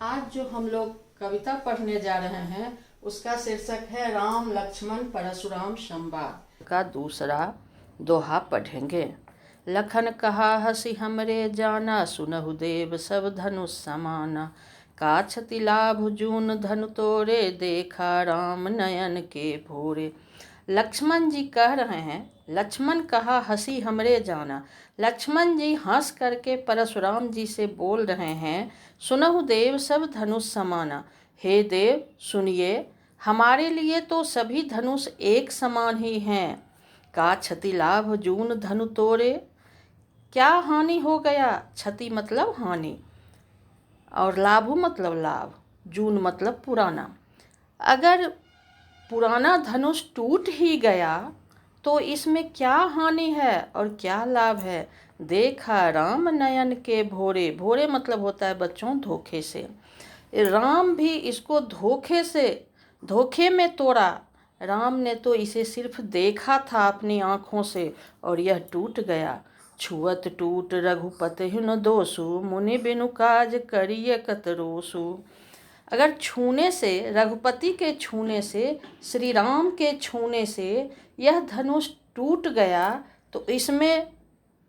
आज जो हम लोग कविता पढ़ने जा रहे हैं उसका शीर्षक है राम लक्ष्मण परशुराम संवाद का दूसरा दोहा पढ़ेंगे। लखन कहा हसी हमरे जाना, सुनहु देव सब धनुष समाना। का छति लाभ जून धनु तोरे, देखा राम नयन के भोरे। लक्ष्मण जी कह रहे हैं, लक्ष्मण कहा हंसी हमरे जाना। लक्ष्मण जी हंस करके परशुराम जी से बोल रहे हैं, सुनहु देव सब धनुष समाना। हे देव सुनिए, हमारे लिए तो सभी धनुष एक समान ही हैं। का क्षति लाभ जून धनु तोरे, क्या हानि हो गया। क्षति मतलब हानि और लाभु मतलब लाभ, जून मतलब पुराना। अगर पुराना धनुष टूट ही गया तो इसमें क्या हानि है और क्या लाभ है। देखा राम नयन के भोरे, भोरे मतलब होता है बच्चों धोखे से। राम भी इसको धोखे में तोड़ा। राम ने तो इसे सिर्फ देखा था अपनी आँखों से और यह टूट गया। छुअत टूट रघुपति न दोषु, मुनि बिनु काज करिय कतरोसु। अगर छूने से, रघुपति के छूने से, श्री राम के छूने से यह धनुष टूट गया तो इसमें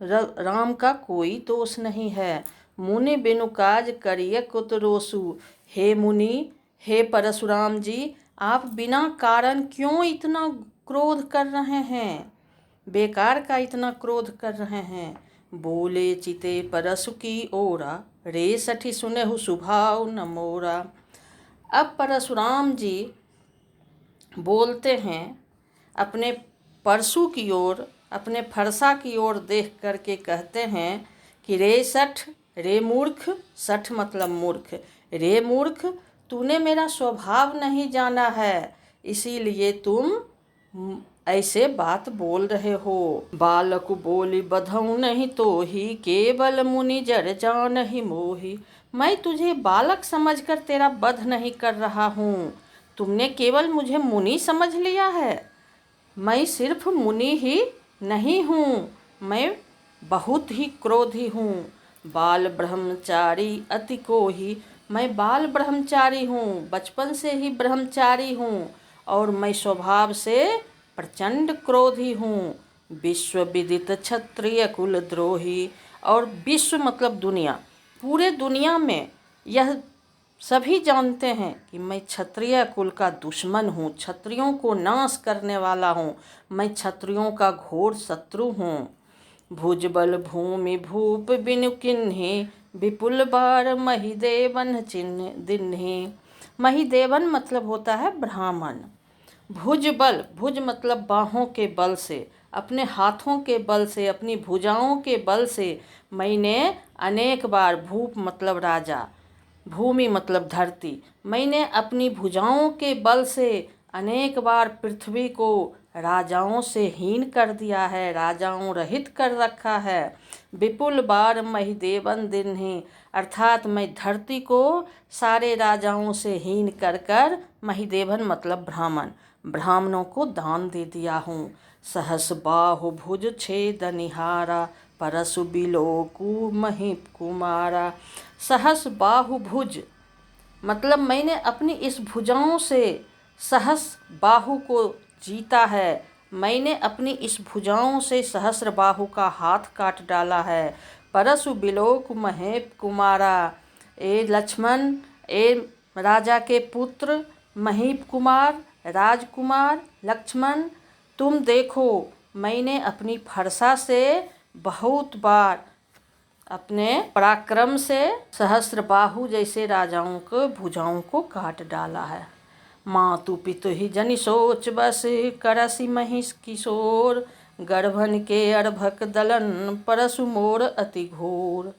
राम का कोई दोष नहीं है। मुनि बिनु काज करिय कुतरोसु। हे मुनि, हे परशुराम जी, आप बिना कारण क्यों इतना क्रोध कर रहे हैं, बेकार का इतना क्रोध कर रहे हैं। बोले चिते परशु की ओरा, रे सठी सुनहु सुभाव न मोरा। अब परशुराम जी बोलते हैं अपने परशु की ओर, अपने फरसा की ओर देख करके कहते हैं कि रे सठ, रे मूर्ख, सठ मतलब मूर्ख, रे मूर्ख, तूने मेरा स्वभाव नहीं जाना है, इसीलिए तुम ऐसे बात बोल रहे हो। बालक बोली बधऊ नहीं तो ही, केवल मुनि जर जान ही मोही। मैं तुझे बालक समझकर तेरा वध नहीं कर रहा हूँ, तुमने केवल मुझे मुनि समझ लिया है। मैं सिर्फ मुनि ही नहीं हूँ, मैं बहुत ही क्रोधी हूँ। बाल ब्रह्मचारी अति को ही, मैं बाल ब्रह्मचारी हूँ, बचपन से ही ब्रह्मचारी हूँ और मैं स्वभाव से प्रचंड क्रोधी हूँ। विश्व विदित क्षत्रिय कुल द्रोही, और विश्व मतलब दुनिया, पूरे दुनिया में यह सभी जानते हैं कि मैं क्षत्रिय कुल का दुश्मन हूँ, क्षत्रियों को नाश करने वाला हूँ, मैं क्षत्रियों का घोर शत्रु हूँ। भुजबल भूमि भूप बिनु किन्ही, विपुल बार महिदेवन चिन्ह दिन्ही। महिदेवन मतलब होता है ब्राह्मण। भुजबल, भुज मतलब बाहों के बल से, अपने हाथों के बल से, अपनी भुजाओं के बल से मैंने अनेक बार, भूप मतलब राजा, भूमि मतलब धरती, मैंने अपनी भुजाओं के बल से अनेक बार पृथ्वी को राजाओं से हीन कर दिया है, राजाओं रहित कर रखा है। विपुल बार महिदेवन दिन्ही, अर्थात मैं धरती को सारे राजाओं से हीन कर कर, महिदेवन मतलब ब्राह्मण, ब्राह्मणों को दान दे दिया हूँ। सहस बाहु भुज छेद निहारा, परशु बिलोकु मही कुमारा। सहस बाहु भुज मतलब मैंने अपनी इस भुजाओं से सहस बाहु को जीता है, मैंने अपनी इस भुजाओं से सहस्र बाहु का हाथ काट डाला है। परशु बिलोक महेप कुमारा, ए लक्ष्मण, ए राजा के पुत्र, महीप कुमार, राजकुमार लक्ष्मण, तुम देखो मैंने अपनी फरसा से बहुत बार अपने पराक्रम से सहस्र बाहु जैसे राजाओं को भुजाओं को काट डाला है। मातु पितु ही जनि सोच बस, करसी महिष किशोर, गर्भन के अर्भक दलन, परशु मोर अति घोर।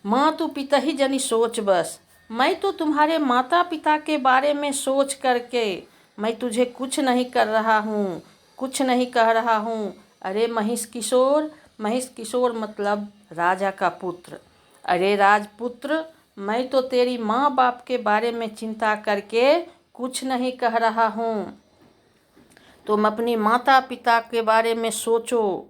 मातु पिता ही जनि सोच बस, मैं तो तुम्हारे माता पिता के बारे में सोच करके मैं तुझे कुछ नहीं कर रहा हूँ, कुछ नहीं कह रहा हूँ। अरे महिष किशोर, महिष किशोर मतलब राजा का पुत्र। अरे राजपुत्र, मैं तो तेरी माँ बाप के बारे में चिंता करके कुछ नहीं कह रहा हूँ। तुम अपनी माता पिता के बारे में सोचो,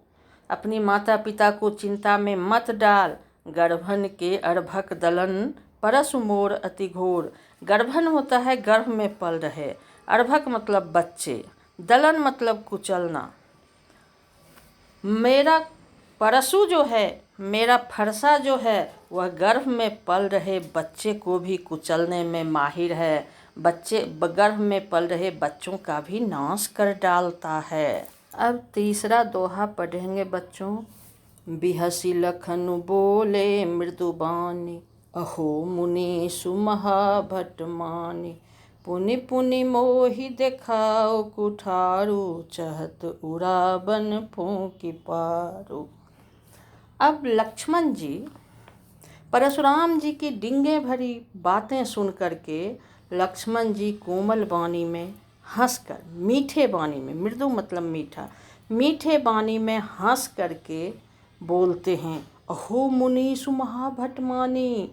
अपनी माता पिता को चिंता में मत डाल। गर्भन के अर्भक दलन, परसु मोर अति घोर। गर्भन होता है गर्भ में पल रहे। अर्भक मतलब बच्चे। दलन मतलब कुचलना। मेरा परसु जो है, मेरा फरसा जो है, वह गर्भ में पल रहे बच्चे को भी कुचलने में माहिर है। बच्चे गर्भ में पल रहे बच्चों का भी नाश कर डालता है। अब तीसरा दोहा पढ़ेंगे बच्चों। बिहसी लखन बोले मृदुबानी, अहो मुनि सुमहाभट मानी। पुनि पुनि मोहि देखाओ कुठारू, चहत उड़ाबन फूंकी पारू। अब लक्ष्मण जी परशुराम जी की डिंगे भरी बातें सुन करके लक्ष्मण जी कोमल वाणी में हंसकर, मीठे वाणी में, मृदु मतलब मीठा, मीठे वाणी में हंस करके बोलते हैं, अहो मुनि सुमहाभट मानी।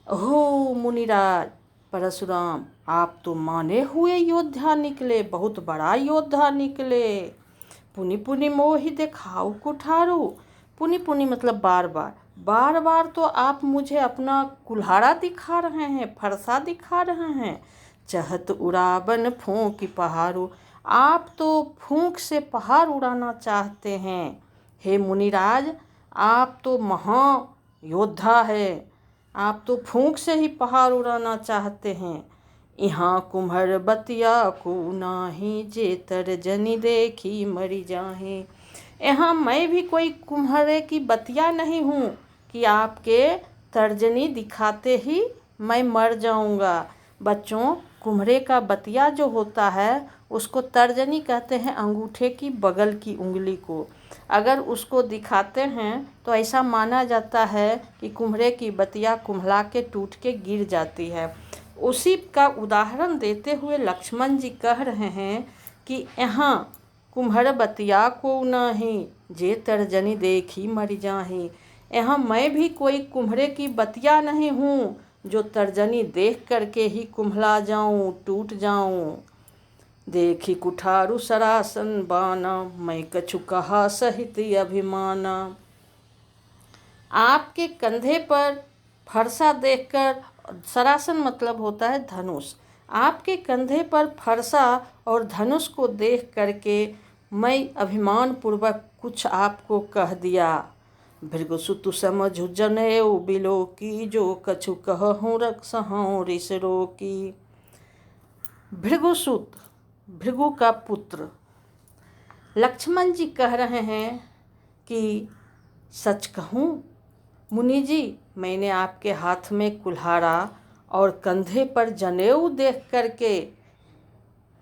अहो मुनिराज परशुराम, आप तो माने हुए योद्धा निकले, बहुत बड़ा योद्धा निकले। पुनि पुनि मोहि देखाओ कुठारू। पुनि पुनि मतलब बार बार, बार बार तो आप मुझे अपना कुल्हाड़ा दिखा रहे हैं, फरसा दिखा रहे हैं। चहत उड़ाबन फूंक पहाड़ू, आप तो फूंक से पहाड़ उड़ाना चाहते हैं। हे मुनिराज, आप तो महा योद्धा है, आप तो फूंक से ही पहाड़ उड़ाना चाहते हैं। यहाँ कुम्हर बतिया को नाही, जेतर जनी देखी मरी जाहे। यहाँ मैं भी कोई कुम्हरे की बतिया नहीं हूँ कि आपके तर्जनी दिखाते ही मैं मर जाऊँगा। बच्चों, कुम्हरे का बतिया जो होता है उसको तर्जनी कहते हैं, अंगूठे की बगल की उंगली को। अगर उसको दिखाते हैं तो ऐसा माना जाता है कि कुम्हरे की बतिया कुम्हला के टूट के गिर जाती है। उसी का उदाहरण देते हुए लक्ष्मण जी कह रहे हैं कि यहाँ कुम्हर बतिया को नहीं, जे तर्जनी देखी मर जाही। यहाँ मैं भी कोई कुम्हरे की बतिया नहीं हूँ जो तर्जनी देख करके ही कुम्हला जाऊँ, टूट जाऊँ। देखी कुठारू सरासन बाना, मैं कछु कहा सहित अभिमाना। आपके कंधे पर फरसा देखकर, सरासन मतलब होता है धनुष, आपके कंधे पर फरसा और धनुष को देख करके मैं अभिमान पूर्वक कुछ आपको कह दिया। भृगुसुत समझु जनेऊ बिलो की, जो कछु कहूँ रक्षहूँ ऋष रोकी। भृगुसुत, भृगु का पुत्र लक्ष्मण जी कह रहे हैं कि सच कहूँ मुनि जी, मैंने आपके हाथ में कुल्हाड़ा और कंधे पर जनेऊ देख करके,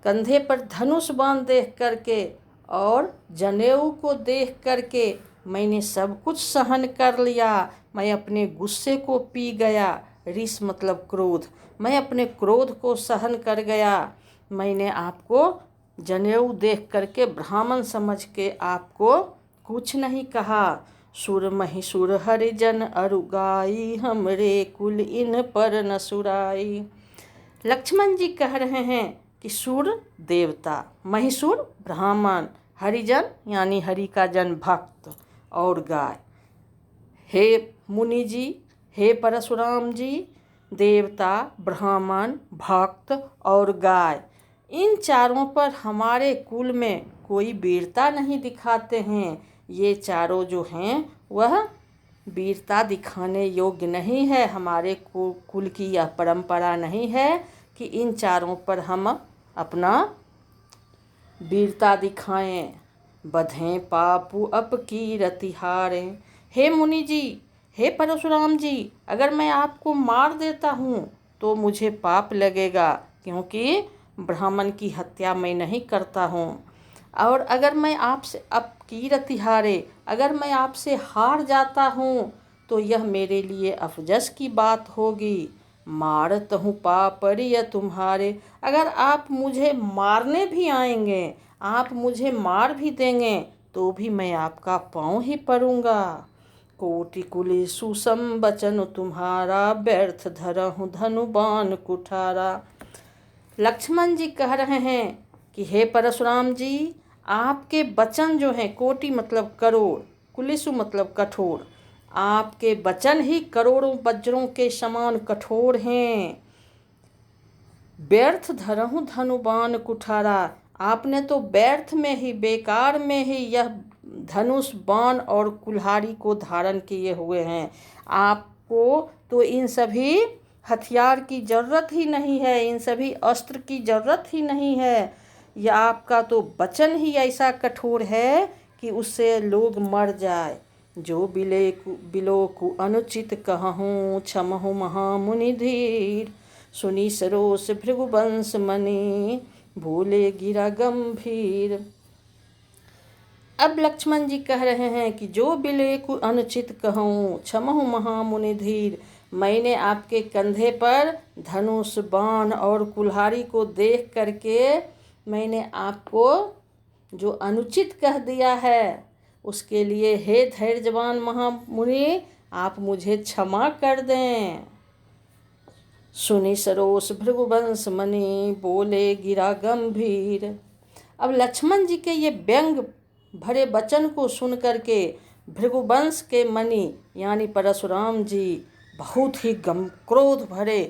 कंधे पर धनुष बाण देख करके और जनेऊ को देख करके मैंने सब कुछ सहन कर लिया। मैं अपने गुस्से को पी गया, ऋष मतलब क्रोध, मैं अपने क्रोध को सहन कर गया। मैंने आपको जनेऊ देख करके ब्राह्मण समझ के आपको कुछ नहीं कहा। सुर महिसुर हरिजन अरुगाई, हमरे कुल इन पर न सुराई। लक्ष्मण जी कह रहे हैं कि सुर देवता, महिसुर ब्राह्मण, हरिजन यानी हरि का जन भक्त और गाय। हे मुनि जी, हे परशुराम जी, देवता, ब्राह्मण, भक्त और गाय, इन चारों पर हमारे कुल में कोई वीरता नहीं दिखाते हैं। ये चारों जो हैं वह वीरता दिखाने योग्य नहीं है। हमारे कुल की यह परंपरा नहीं है कि इन चारों पर हम अपना वीरता दिखाएं। बधें पापु अपकी रतिहारें। हे मुनि जी, हे परशुराम जी, अगर मैं आपको मार देता हूँ तो मुझे पाप लगेगा, क्योंकि ब्राह्मण की हत्या मैं नहीं करता हूँ। और अगर मैं आपसे अपकी रतिहारे, अगर मैं आपसे हार जाता हूँ तो यह मेरे लिए अफजस की बात होगी। मारत हूँ पापरिय तुम्हारे, अगर आप मुझे मारने भी आएंगे, आप मुझे मार भी देंगे तो भी मैं आपका पाँव ही पड़ूंगा। कोटि कुली सुसम बचन तुम्हारा, व्यर्थ धरहूँ धनु बाण कुठारा। लक्ष्मण जी कह रहे हैं कि हे परशुराम जी, आपके वचन जो हैं, कोटि मतलब करोड़, कुलिसु मतलब कठोर, आपके वचन ही करोड़ों वज्रों के समान कठोर हैं। व्यर्थ धरहु धनुबान कुठारा, आपने तो व्यर्थ में ही, बेकार में ही यह धनुष, बाण और कुल्हाड़ी को धारण किए हुए हैं। आपको तो इन सभी हथियार की ज़रूरत ही नहीं है, इन सभी अस्त्र की ज़रूरत ही नहीं है। यह आपका तो वचन ही ऐसा कठोर है कि उससे लोग मर जाए। जो बिलोकु अनुचित कहूँ, क्षमहु महामुनि धीर। सुनी सरोस भृगुवंश मणि, भूले गिरा गंभीर। अब लक्ष्मण जी कह रहे हैं कि जो बिलेकु अनुचित कहूँ, क्षमहु महामुनि धीर। मैंने आपके कंधे पर धनुष, बाण और कुल्हाड़ी को देख करके मैंने आपको जो अनुचित कह दिया है, उसके लिए हे धैर्यवान महामुनि, आप मुझे क्षमा कर दें। सुनी सरोस भृगुवंश मणि, बोले गिरा गंभीर। अब लक्ष्मण जी के ये व्यंग भरे वचन को सुन करके भृगुवंश के मणि यानी परशुराम जी बहुत ही क्रोध भरे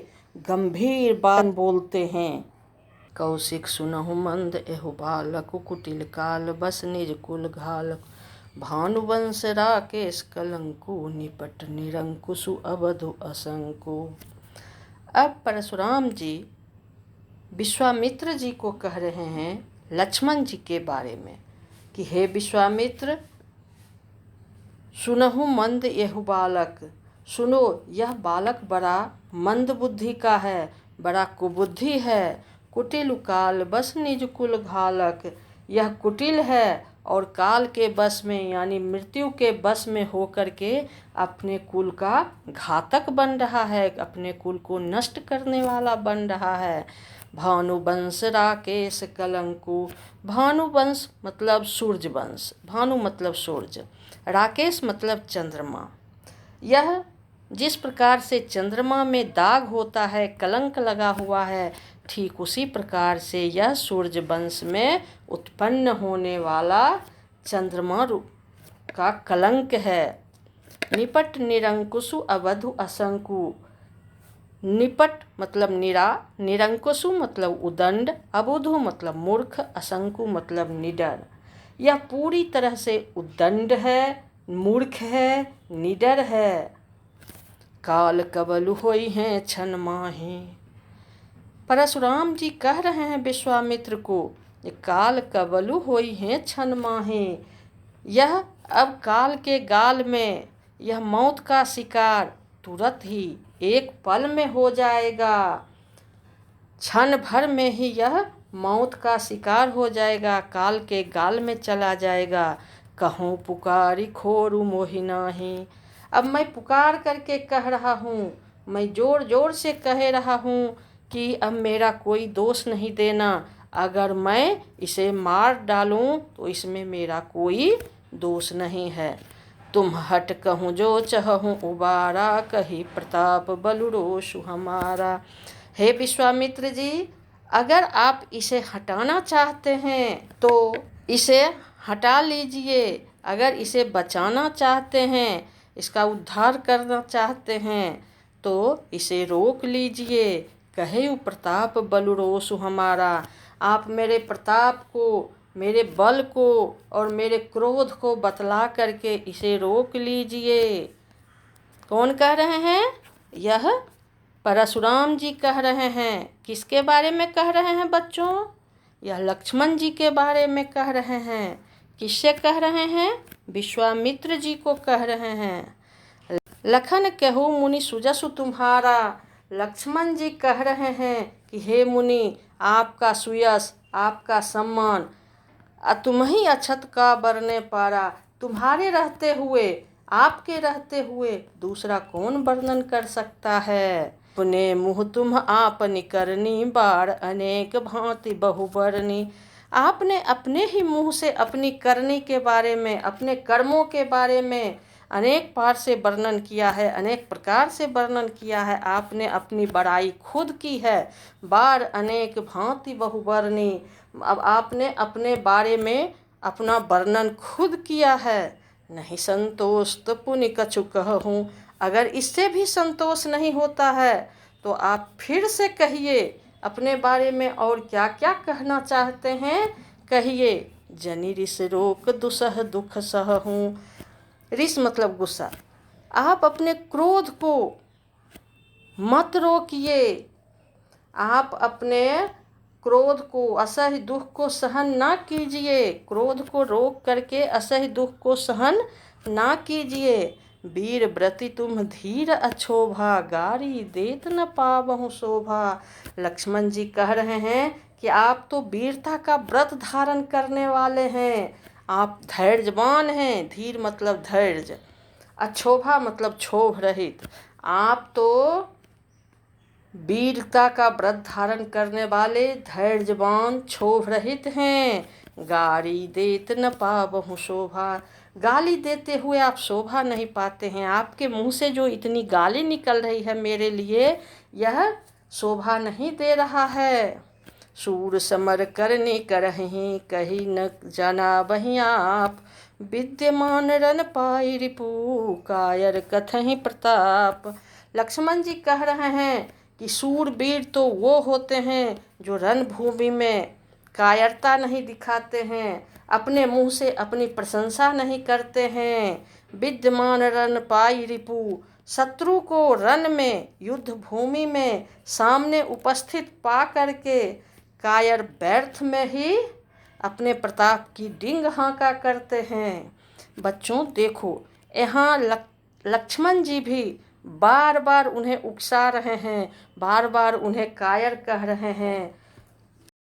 गंभीर बात बोलते हैं। कौशिक सुनहु मंद एहु बालक, कुटिल काल बस निज कुल घाल। भानुवंश राकेश कलंकु, निपट निरंकुशु अवधु असंकु। अब परशुराम जी विश्वामित्र जी को कह रहे हैं लक्ष्मण जी के बारे में कि हे विश्वामित्र, सुनहु मंद यहु बालक, सुनो यह बालक बड़ा मंद बुद्धि का है, बड़ा कुबुद्धि है। कुटिल काल बस निज कुल घालक, यह कुटिल है और काल के बस में यानी मृत्यु के बस में होकर के अपने कुल का घातक बन रहा है, अपने कुल को नष्ट करने वाला बन रहा है। भानुवंश राकेश कलंकु, भानुवंश मतलब सूर्य वंश, भानु मतलब सूर्य, राकेश मतलब चंद्रमा। यह जिस प्रकार से चंद्रमा में दाग होता है, कलंक लगा हुआ है, ठीक उसी प्रकार से यह सूर्य वंश में उत्पन्न होने वाला चंद्रमा का कलंक है। निपट निरंकुशु अवधु असंकु, निपट मतलब निरंकुशु मतलब उदंड, अबुधु मतलब मूर्ख, असंकु मतलब निडर। यह पूरी तरह से उदंड है, मूर्ख है, निडर है। काल कबलु होई हैं छन माही, परशुराम जी कह रहे हैं विश्वामित्र को, ये काल कबलु होई हैं छन माही। यह अब काल के गाल में यह मौत का शिकार तुरंत ही एक पल में हो जाएगा, क्षण भर में ही यह मौत का शिकार हो जाएगा, काल के गाल में चला जाएगा। कहूँ पुकारी खोरु मोहि नाही, अब मैं पुकार करके कह रहा हूँ, मैं जोर जोर से कह रहा हूँ कि अब मेरा कोई दोष नहीं देना, अगर मैं इसे मार डालूं तो इसमें मेरा कोई दोष नहीं है। तुम हट कहूँ जो चहूँ उबारा, कही प्रताप बलुरोषु हमारा। हे विश्वामित्र जी, अगर आप इसे हटाना चाहते हैं तो इसे हटा लीजिए, अगर इसे बचाना चाहते हैं, इसका उद्धार करना चाहते हैं तो इसे रोक लीजिए। कहे प्रताप बलुरोषु हमारा, आप मेरे प्रताप को, मेरे बल को और मेरे क्रोध को बतला करके इसे रोक लीजिए। कौन कह रहे हैं? यह परशुराम जी कह रहे हैं। किसके बारे में कह रहे हैं बच्चों? यह लक्ष्मण जी के बारे में कह रहे हैं। किससे कह रहे हैं? विश्वामित्र जी को कह रहे हैं। लखन कहु मुनि सुजसु तुम्हारा, लक्ष्मण जी कह रहे हैं कि हे मुनि, आपका सुयश, आपका सम्मान, तुम ही अछत का बरने पारा, तुम्हारे रहते हुए, आपके रहते हुए दूसरा कौन वर्णन कर सकता है। अपने मुँह तुम आपनि करनी, बार अनेक भांति बहुबरनी। आपने अपने ही मुँह से अपनी करनी के बारे में, अपने कर्मों के बारे में अनेक बार से वर्णन किया है, अनेक प्रकार से वर्णन किया है। आपने अपनी बड़ाई खुद की है। बार अनेक भांति बहुवर्णी, अब आपने अपने बारे में अपना वर्णन खुद किया है। नहीं संतोष तो पुनि कछु कहूँ। अगर इससे भी संतोष नहीं होता है तो आप फिर से कहिए, अपने बारे में और क्या क्या कहना चाहते हैं कहिए। जनि रिस रोक दुसह दुख सहूँ। रिस मतलब गुस्सा। आप अपने क्रोध को मत रोकिए। आप अपने क्रोध को, असह्य दुख को सहन ना कीजिए। क्रोध को रोक करके असह्य दुख को सहन ना कीजिए। वीर व्रति तुम धीर अछोभा, गारी देत न पावहु शोभा। लक्ष्मण जी कह रहे हैं कि आप तो वीरता का व्रत धारण करने वाले हैं, आप धैर्यवान हैं। धीर मतलब धैर्य, अछोभा मतलब क्षोभ रहित। आप तो वीरता का व्रत धारण करने वाले धैर्यवान क्षोभ रहित हैं। गारी देत न पावहु शोभा। गाली देते हुए आप शोभा नहीं पाते हैं। आपके मुंह से जो इतनी गाली निकल रही है मेरे लिए, यह शोभा नहीं दे रहा है। सूर समर करने करहीं, कही न जाना वहीं आप। विद्यमान रन पाई रिपु, कायर कथहीं प्रताप। लक्ष्मण जी कह रहे हैं कि सूरवीर तो वो होते हैं जो रणभूमि में कायरता नहीं दिखाते हैं, अपने मुंह से अपनी प्रशंसा नहीं करते हैं। विद्यमान रण पाई रिपु, शत्रु को रण में, युद्ध भूमि में सामने उपस्थित पा करके कायर व्यर्थ में ही अपने प्रताप की डिंग हाँका करते हैं। बच्चों देखो, यहाँ लक्ष्मण जी भी बार बार उन्हें उकसा रहे हैं, बार बार उन्हें कायर कह रहे हैं।